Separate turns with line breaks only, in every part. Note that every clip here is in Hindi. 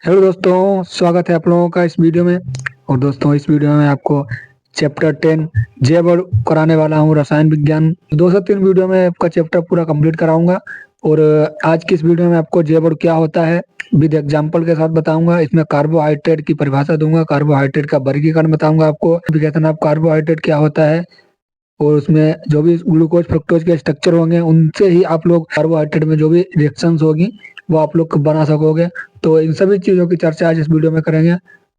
हेलो दोस्तों, स्वागत है आप लोगों का इस वीडियो में। और दोस्तों, इस वीडियो में आपको चैप्टर 10 जे वर्ड कराने वाला हूँ, रसायन विज्ञान। 2 से 3 वीडियो में आपका चैप्टर पूरा कंप्लीट कराऊंगा। और आज की इस वीडियो में आपको जे वर्ड क्या होता है विद एग्जांपल के साथ बताऊंगा। इसमें कार्बोहाइड्रेट की परिभाषा दूंगा, कार्बोहाइड्रेट का वर्गीकरण बताऊंगा आपको, विघटन ऑफ कार्बोहाइड्रेट क्या होता है, और उसमें जो भी ग्लूकोज फ्रक्टोज के स्ट्रक्चर होंगे उनसे ही आप लोग कार्बोहाइड्रेट में जो भी रिएक्शंस होगी वो आप लोग बना सकोगे। तो इन सभी चीजों की चर्चा आज इस वीडियो में करेंगे।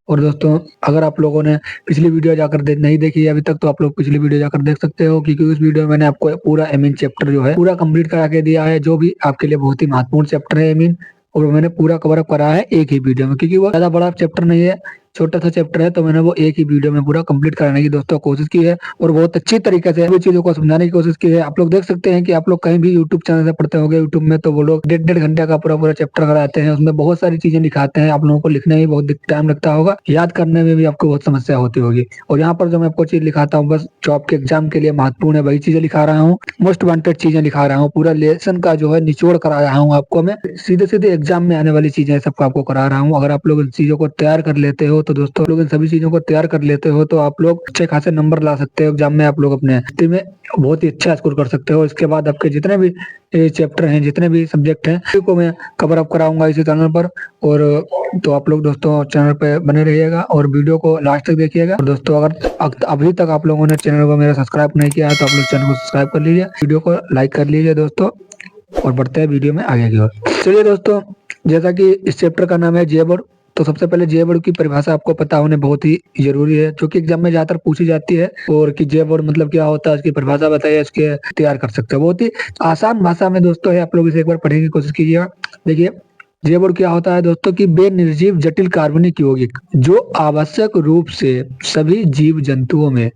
और दोस्तों, अगर आप लोगों ने पिछली वीडियो जाकर नहीं देखी है अभी तक, तो आप लोग पिछली वीडियो जाकर देख सकते हो, क्योंकि उस वीडियो में मैंने आपको पूरा एमीन चैप्टर जो है पूरा कंप्लीट करा के दिया है, जो भी आपके लिए बहुत ही महत्वपूर्ण चैप्टर है एमीन। और मैंने पूरा कवर अप करा है एक ही वीडियो में, क्योंकि वो ज्यादा बड़ा चैप्टर नहीं है, छोटा सा चैप्टर है, तो मैंने वो एक ही वीडियो में पूरा कंप्लीट कराने की दोस्तों कोशिश की है। और बहुत अच्छी तरीके से सभी चीजों को समझाने की कोशिश की है। आप लोग देख सकते हैं कि आप लोग कहीं भी यूट्यूब चैनल से पढ़ते होंगे, यूट्यूब में तो वो लोग 1.5 घंटे का पूरा पूरा चैप्टर कराते हैं, उसमें बहुत सारी चीजें दिखाते हैं। आप लोगों को लिखने में बहुत टाइम लगता होगा, याद करने में भी आपको बहुत समस्या होती होगी। और यहाँ पर जो मैं आपको चीज लिखाता हूँ, बस जो आपके एग्जाम के लिए महत्वपूर्ण है वही चीजें लिखा रहा हूँ, मोस्ट वांटेड चीजें लिखा रहा हूँ, पूरा लेसन का जो है निचोड़ करा रहा हूँ आपको। मैं सीधे सीधे एग्जाम में आने वाली चीजें सबको आपको करा रहा हूँ। अगर आप लोग इन चीजों को तैयार कर लेते हो तो दोस्तों, लोग इन सभी चीजों को तैयार कर लेते हो तो आप लोग अच्छे खासे नंबर ला सकते हो एग्जाम में। आप लोग अपने हिस्ट्री में बहुत ही अच्छा स्कोर कर सकते हो। इसके बाद आपके जितने भी चैप्टर हैं, जितने भी सब्जेक्ट हैं, उसी को मैं कवर अप कराऊंगा इसी चैनल पर। और तो आप लोग दोस्तों चैनल पे बने रहिएगा और वीडियो को लास्ट तक देखिएगा। और दोस्तों, अगर अभी तक आप लोगों ने चैनल को मेरा सब्सक्राइब नहीं किया है तो आप लोग चैनल को सब्सक्राइब कर लीजिए, वीडियो को लाइक कर लीजिए दोस्तों। और बढ़ते हैं वीडियो में आगे की ओर। चलिए दोस्तों, जैसा कि इस चैप्टर का नाम है जे वर्ड, तो सबसे पहले जे वर्ड की परिभाषा आपको पता होने बहुत ही जरूरी है, जो कि एग्जाम में ज्यादातर पूछी जाती है। और कि जे वर्ड मतलब क्या होता है, इसकी परिभाषा बताइए, इसके तैयार कर सकते हो। बहुत ही आसान भाषा में दोस्तों है, आप लोग इसे एक बार पढ़ने की कोशिश कीजिएगा। देखिए, जे वर्ड क्या होता है दोस्तों कि बेनिर्जीव जटिल कार्बनिक यौगिक जो आवश्यक रूप से सभी जीव जंतुओं में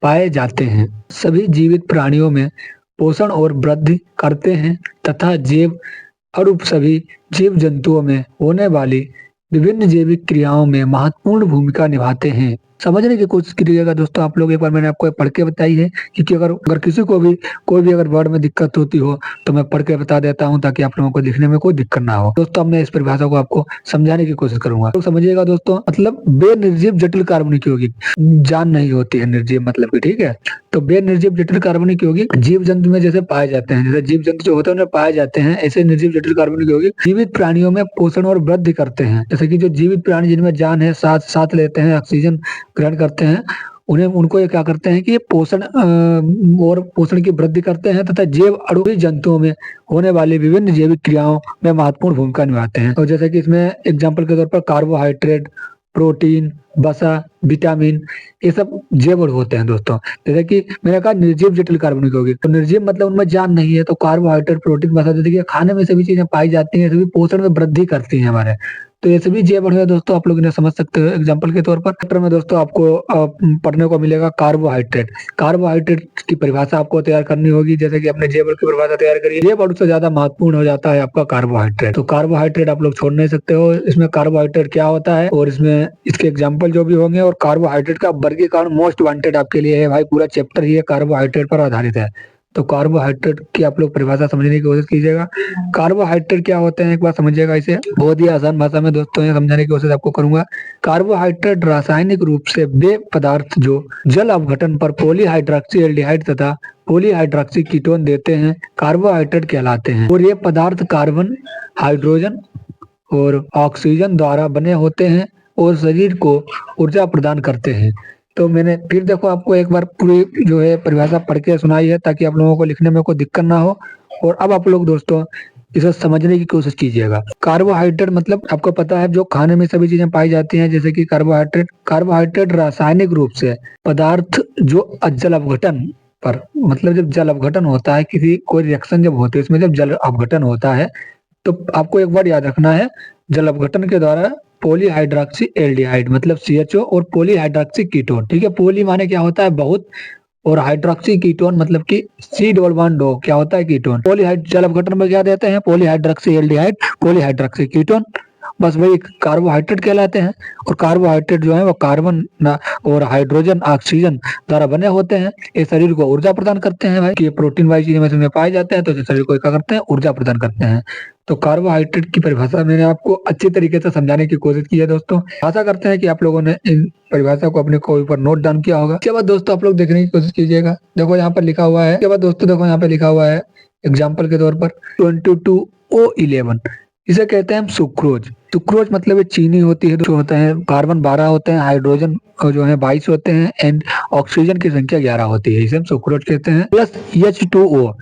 पाए जाते हैं, सभी जीवित प्राणियों में पोषण और वृद्धि करते हैं, तथा जैव अणु सभी जीव जंतुओं में होने वाली विभिन्न जैविक क्रियाओं में महत्वपूर्ण भूमिका निभाते हैं। समझने की कोशिश कीजिएगा दोस्तों आप लोग, एक बार मैंने आपको पढ़ के बताई है, क्योंकि अगर अगर किसी को भी कोई भी अगर वर्ड में दिक्कत होती हो तो मैं पढ़ के बता देता हूँ, ताकि आप लोगों को लिखने में कोई दिक्कत ना हो। दोस्तों, अब मैं इस परिभाषा को आपको समझाने की कोशिश करूंगा, तो समझिएगा दोस्तों। मतलब बेनिर्जीव जटिल कार्बनिक यौगिक, जान नहीं होती है निर्जीव मतलब की, ठीक है। तो बेनिर्जीव जटिल कार्बनिक यौगिक जीव जंतु में जैसे पाए जाते हैं, जैसे जीव जंतु जो होते हैं उनमें पाए जाते हैं, ऐसे निर्जीव जटिल कार्बनिक यौगिक जीवित प्राणियों में पोषण और वृद्धि करते हैं। जैसे कि जो जीवित प्राणी जिनमें जान है, सांस लेते हैं, ऑक्सीजन ग्रहण करते हैं, उन्हें उनको ये क्या करते हैं कि ये पोषण और पोषण की वृद्धि करते हैं, तथा जैव अणु जंतुओं में होने वाली विभिन्न जैविक क्रियाओं में महत्वपूर्ण भूमिका निभाते हैं। और जैसे कि इसमें एग्जाम्पल के तौर पर कार्बोहाइड्रेट, प्रोटीन, वसा, विटामिन, ये सब जैव अणु होते हैं दोस्तों। जैसे कि मैंने कहा निर्जीव जटिल कार्बनिक यौगिक, तो निर्जीव मतलब उनमें जान नहीं है, तो कार्बोहाइड्रेट, प्रोटीन, वसा, जैसे कि खाने में सभी चीजें पाई जाती हैं, सभी पोषण में वृद्धि करती हैं हमारे। तो ये सभी जैव अणु है दोस्तों, आप लोग इन्हें समझ सकते हो एग्जाम्पल के तौर पर। चैप्टर में दोस्तों आपको पढ़ने को मिलेगा कार्बोहाइड्रेट। कार्बोहाइड्रेट की परिभाषा आपको तैयार करनी होगी, जैसे कि अपने जैव अणु की परिभाषा तैयार करिए। जैव अणु से ज्यादा महत्वपूर्ण हो जाता है आपका कार्बोहाइड्रेट, तो कार्बोहाइड्रेट आप लोग छोड़ नहीं सकते हो। इसमें कार्बोहाइड्रेट क्या होता है और इसमें इसके एग्जाम्पल जो भी होंगे, और कार्बोहाइड्रेट का वर्गीकरण मोस्ट वांटेड आपके लिए है भाई, पूरा चैप्टर ही कार्बोहाइड्रेट पर आधारित है। तो कार्बोहाइड्रेट की आप लोग परिभाषा समझने की कोशिश कीजिएगा। कार्बोहाइड्रेट क्या होते हैं एक बार समझिएगा, इसे बहुत ही आसान भाषा में दोस्तों ये समझाने की कोशिश आपको करूंगा। कार्बोहाइड्रेट रासायनिक रूप से वे पदार्थ जो जल अपघटन पर पॉलीहाइड्रोक्सी एल्डिहाइड तथा पॉलीहाइड्रोक्सी कीटोन देते हैं, कार्बोहाइड्रेट कहलाते हैं। और ये पदार्थ कार्बन, हाइड्रोजन और ऑक्सीजन द्वारा बने होते हैं और शरीर को ऊर्जा प्रदान करते हैं। तो मैंने फिर देखो आपको एक बार पूरी जो है परिभाषा पढ़ के सुनाई है, ताकि आप लोगों को लिखने में कोई दिक्कत ना हो। और अब आप लोग दोस्तों इसे समझने की कोशिश कीजिएगा। कार्बोहाइड्रेट मतलब आपको पता है जो खाने में सभी चीजें पाई जाती हैं, जैसे कि कार्बोहाइड्रेट। कार्बोहाइड्रेट रासायनिक रूप से पदार्थ जो जल अपघटन पर, मतलब जब जल अपघटन होता है, किसी कोई रिएक्शन जब होती है उसमें जब जल अपघटन होता है, तो आपको एक बार याद रखना है, जल अपघटन के द्वारा पॉलीहाइड्रोक्सी एल्डिहाइड मतलब CHO और पॉलीहाइड्रोक्सी कीटोन, ठीक है। पॉली माने क्या होता है बहुत, और हाइड्रोक्सी कीटोन मतलब कि C डबल बॉन्ड O क्या होता है कीटोन। पॉलीहाइड जल अपघटन में क्या देते हैं, पॉलीहाइड्रोक्सी एल्डिहाइड, पॉलीहाइड्रोक्सी कीटोन। बस वही कार्बोहाइड्रेट कहलाते हैं। और कार्बोहाइड्रेट जो है वो कार्बन और हाइड्रोजन ऑक्सीजन द्वारा बने होते हैं। ये शरीर को ऊर्जा प्रदान करते हैं भाई, कि ये प्रोटीन वाली चीजें में पाए जाते हैं, तो शरीर को क्या करते हैं, ऊर्जा प्रदान करते हैं। तो कार्बोहाइड्रेट की परिभाषा मैंने आपको अच्छी तरीके से समझाने की कोशिश की है दोस्तों। आशा करते हैं कि आप लोगों ने इन परिभाषा को अपने कोई पर नोट डाउन किया होगा। इसके बाद दोस्तों आप लोग देखने की कोशिश कीजिएगा, देखो यहाँ पर लिखा हुआ है। इसके बाद दोस्तों देखो यहाँ पे लिखा हुआ है एग्जाम्पल के तौर पर 22O11, इसे कहते हैं हम सुक्रोज। सुक्रोज मतलब ये चीनी होती है, जो होता है कार्बन 12 होते हैं, हाइड्रोजन जो है 22 होते हैं एंड ऑक्सीजन की संख्या 11 होती है, इसे हम सुक्रोज कहते हैं। प्लस H2O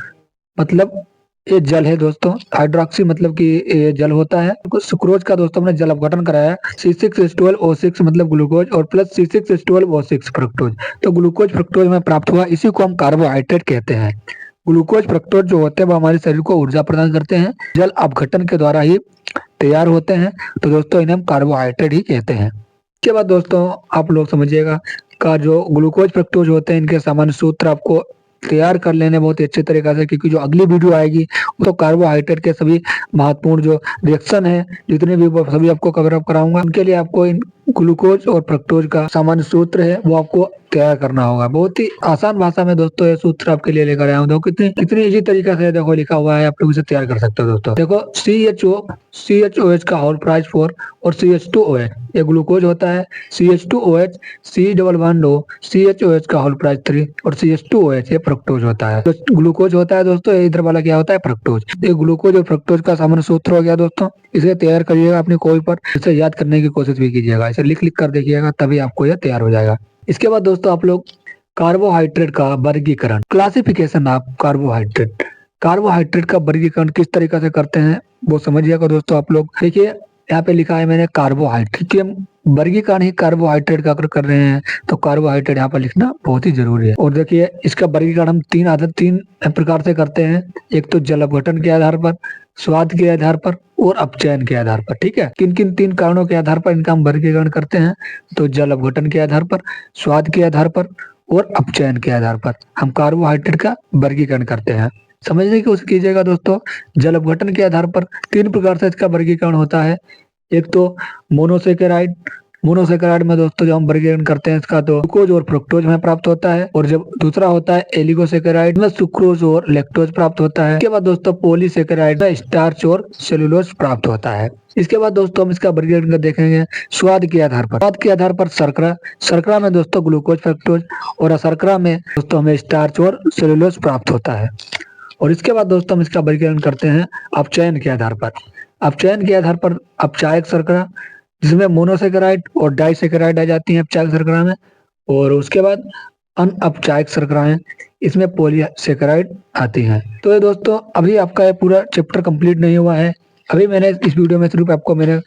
मतलब ये जल है दोस्तों। हाइड्रोक्सी मतलब कि ये जल होता है। सुक्रोज का दोस्तों हमने जल अपघटन कराया। C6H12O6 मतलब ग्लूकोज और प्लस C6H12O6 फ्रक्टोज। तो ग्लूकोज फ्रक्टोज में प्राप्त हुआ, इसी को हम कार्बोहाइड्रेट कहते हैं। ग्लूकोज फ्रक्टोज जो होते हैं वो हमारे शरीर को ऊर्जा प्रदान करते हैं, जल अपघटन के द्वारा ही तैयार होते हैं। तो दोस्तों इन्हें हम कार्बोहाइड्रेट ही कहते हैं। इसके बाद दोस्तों आप लोग समझिएगा का जो ग्लूकोज फ्रक्टोज होते हैं, इनके सामान्य सूत्र आपको तैयार कर लेने बहुत ही अच्छे तरीके से, क्योंकि जो अगली वीडियो आएगी वो तो कार्बोहाइड्रेट के सभी महत्वपूर्ण जो रिएक्शन है जितने भी वो सभी आपको कवर अप कराऊंगा। उनके लिए आपको इन ग्लूकोज और फ्रक्टोज का सामान्य सूत्र है वो आपको तैयार करना होगा। बहुत ही आसान भाषा में दोस्तों ये सूत्र आपके लिए लेकर आया हूँ। देखो कितनी इजी तरीका से देखो लिखा हुआ है, आप लोग इसे तैयार कर सकते हो दोस्तों। देखो CHOH का होल प्राइस 4 और CH2OH ये ग्लूकोज होता है। CH2OH C11O CHOH का होल प्राइस 3 और CH2OH ये फ्रक्टोज होता है। तो ग्लूकोज होता है दोस्तों, इधर वाला क्या होता है, फ्रक्टोज। ये ग्लूकोज और फ्रक्टोज का सामान्य सूत्र हो गया दोस्तों। इसे तैयार करिएगा अपनी कोई पर, इसे याद करने की कोशिश भी कीजिएगा, इसे लिख कर देखिएगा, तभी आपको यह तैयार हो जाएगा। इसके बाद दोस्तों आप लोग कार्बोहाइड्रेट का वर्गीकरण, क्लासिफिकेशन ऑफ कार्बोहाइड्रेट। कार्बोहाइड्रेट का वर्गीकरण किस तरीके से करते हैं वो समझिएगा दोस्तों। आप लोग देखिए यहाँ पे लिखा है मैंने कार्बोहाइड्रेट, कि हम वर्गीकरण ही कार्बोहाइड्रेट का अगर कर रहे हैं तो कार्बोहाइड्रेट यहाँ पर लिखना बहुत ही जरूरी है। और देखिए इसका वर्गीकरण हम तीन प्रकार से करते हैं। एक तो जल अपघटन के आधार पर, स्वाद के आधार पर और अपचयन के आधार पर। ठीक है, किन किन 3 कारणों के आधार पर इनका हम वर्गीकरण करते हैं, तो जल अपघटन के आधार पर, स्वाद के आधार पर और अपचयन के आधार पर हम कार्बोहाइड्रेट का वर्गीकरण करते हैं। समझने की कोशिश कीजिएगा दोस्तों। जल अपघटन के आधार पर 3 प्रकार से इसका वर्गीकरण होता है। एक तो मोनोसेकेराइड में दोस्तों जो हम वर्गीकरण करते हैं इसका, तो ग्लूकोज और फ्रक्टोज में प्राप्त होता है। और जब दूसरा होता है एलिगोसेकेराइड में सुक्रोज और लैक्टोज प्राप्त होता है। इसके बाद दोस्तों पॉलीसेकेराइड में स्टार्च और सेलुलोज प्राप्त होता है। इसके बाद दोस्तों हम इसका वर्गीकरण देखेंगे स्वाद के आधार पर। स्वाद के आधार पर शर्करा में दोस्तों ग्लूकोज फ्रक्टोज और अशर्करा में दोस्तों हमें स्टार्च और सेलुलोज प्राप्त होता है। और इसके बाद दोस्तों हम इसका वर्गीकरण करते हैं अपचयन के आधार पर। अपचयन के आधार पर अपचायक शर्करा, जिसमें मोनोसेकेराइड और डाइसेकेराइड आ जाती हैं अपचायक शर्करा में। और उसके बाद अनअपचायक शर्कराएं, इसमें पॉलीसेकेराइड आती हैं। तो ये दोस्तों अभी आपका ये पूरा चैप्टर कंप्लीट नहीं हुआ है। अभी मैंने इस वीडियो में सिर्फ आपको मैंने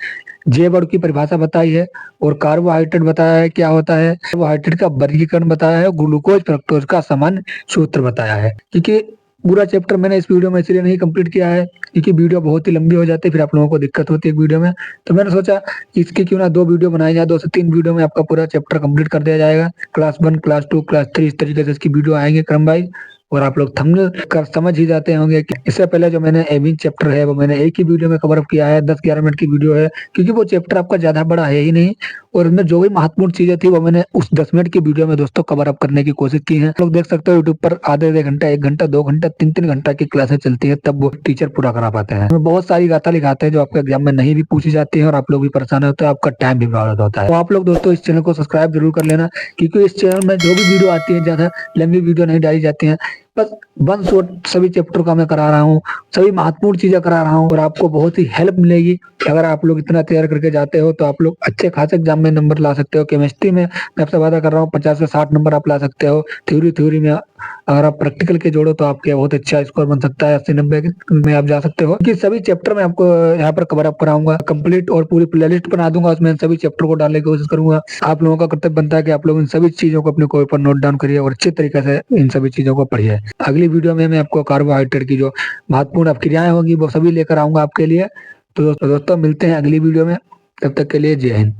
जे वर्ड की परिभाषा बताई है और कार्बोहाइड्रेट बताया है क्या होता है, कार्बोहाइड्रेट का वर्गीकरण बताया है, ग्लूकोज फ्रक्टोज का सामान्य सूत्र बताया है। क्योंकि पूरा चैप्टर मैंने इस वीडियो में इसलिए नहीं कंप्लीट किया है क्योंकि वीडियो बहुत ही लंबी हो जाती है, फिर आप लोगों को दिक्कत होती है एक वीडियो में। तो मैंने सोचा इसकी क्यों ना 2 वीडियो बनाई जाए, 2 से 3 वीडियो में आपका पूरा चैप्टर कंप्लीट कर दिया जाएगा। क्लास 1, क्लास 2, क्लास 3 इस तरीके से इसकी वीडियो आएंगे क्रम वाइज। और आप लोग थंबनेल कर समझ ही जाते होंगे कि इससे पहले जो मैंने एविंग चैप्टर है वो मैंने एक ही वीडियो में कवर अप किया है, 10-11 मिनट की वीडियो है, क्योंकि वो चैप्टर आपका ज्यादा बड़ा है ही नहीं। और उसमें जो भी महत्वपूर्ण चीजें थी वो मैंने उस 10 मिनट की वीडियो में दोस्तों कवर अप करने की कोशिश की है। लोग देख सकते हो यूट्यूब पर आधे घंटा, 1 घंटा, 2 घंटा, 3-3 घंटा की क्लासें चलती है, तब वो टीचर पूरा करा पाते हैं। बहुत सारी गाथा लिखाते हैं जो आपके एग्जाम में नहीं भी पूछी जाती है और आप लोग भी परेशान होते हैं, आपका टाइम भी बर्बाद होता है। तो आप लोग दोस्तों इस चैनल को सब्सक्राइब जरूर कर लेना, क्योंकि इस चैनल में जो भी वीडियो आती है ज्यादा लंबी वीडियो नहीं डाली जाती है, बस 1 शॉट सभी चैप्टर का मैं करा रहा हूँ, सभी महत्वपूर्ण चीजें करा रहा हूँ और आपको बहुत ही हेल्प मिलेगी। अगर आप लोग इतना तैयार करके जाते हो तो आप लोग अच्छे खासे एग्जाम में नंबर ला सकते हो। केमिस्ट्री में मैं आपसे वादा कर रहा हूँ 50 से 60 नंबर आप ला सकते हो। थ्योरी में अगर आप प्रैक्टिकल के जोड़ो तो आपके बहुत अच्छा स्कोर बन सकता है, 80-90 में आप जा सकते हो। क्योंकि सभी चैप्टर में आपको यहाँ पर कवर अप कराऊंगा कंप्लीट, और पूरी प्लेलिस्ट बना दूंगा, उसमें सभी चैप्टर को डालने की कोशिश करूंगा। आप लोगों का कर्तव्य बनता है कि आप लोग इन सभी चीजों को अपने कोई पर नोट डाउन करिए और अच्छे तरीके से इन सभी चीजों को पढ़िए। अगली वीडियो में मैं आपको कार्बोहाइड्रेट की जो महत्वपूर्ण अपक्रियाएं होगी वो सभी लेकर आऊंगा आपके लिए। तो दोस्तों मिलते हैं अगली वीडियो में, तब तक के लिए जय हिंद।